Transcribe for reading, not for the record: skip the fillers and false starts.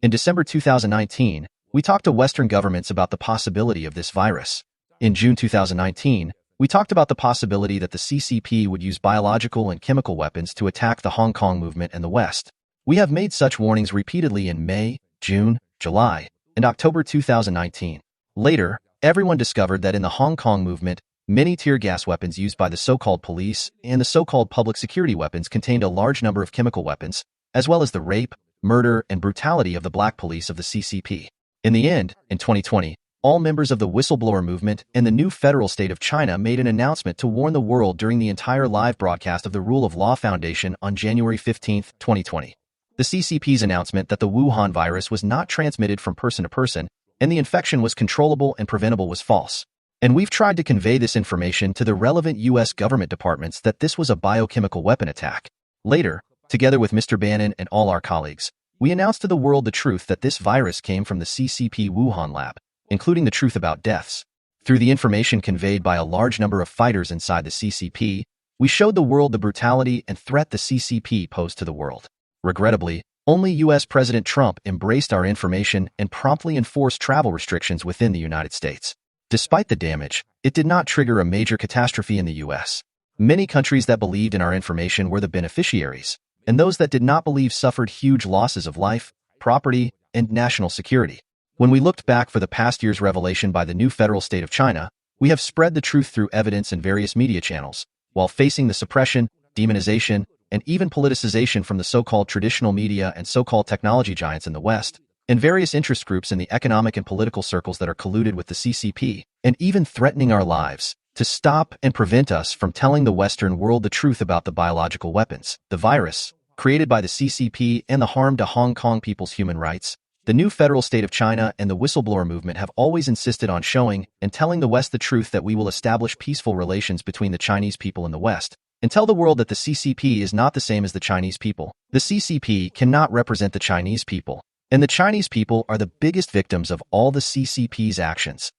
In December 2019, we talked to Western governments about the possibility of this virus. In June 2019, we talked about the possibility that the CCP would use biological and chemical weapons to attack the Hong Kong movement and the West. We have made such warnings repeatedly in May, June, July, and October 2019. Later, everyone discovered that in the Hong Kong movement, many tear gas weapons used by the so-called police and the so-called public security weapons contained a large number of chemical weapons, as well as the rape, murder, and brutality of the black police of the CCP. In the end, in 2020, all members of the whistleblower movement and the new federal state of China made an announcement to warn the world during the entire live broadcast of the Rule of Law Foundation on January 15, 2020. The CCP's announcement that the Wuhan virus was not transmitted from person to person and the infection was controllable and preventable was false. And we've tried to convey this information to the relevant U.S. government departments that this was a biochemical weapon attack. Later, together with Mr. Bannon and all our colleagues, we announced to the world the truth that this virus came from the CCP Wuhan lab, including the truth about deaths. Through the information conveyed by a large number of fighters inside the CCP, we showed the world the brutality and threat the CCP posed to the world. Regrettably, only U.S. President Trump embraced our information and promptly enforced travel restrictions within the United States. Despite the damage, it did not trigger a major catastrophe in the U.S. Many countries that believed in our information were the beneficiaries, and those that did not believe suffered huge losses of life, property, and national security. When we looked back for the past year's revelation by the new federal state of China, we have spread the truth through evidence in various media channels, while facing the suppression, demonization, and even politicization from the so-called traditional media and so-called technology giants in the West, and various interest groups in the economic and political circles that are colluded with the CCP, and even threatening our lives, to stop and prevent us from telling the Western world the truth about the biological weapons, the virus, created by the CCP and the harm to Hong Kong people's human rights. The new federal state of China and the whistleblower movement have always insisted on showing and telling the West the truth that we will establish peaceful relations between the Chinese people and the West, and tell the world that the CCP is not the same as the Chinese people. The CCP cannot represent the Chinese people, and the Chinese people are the biggest victims of all the CCP's actions.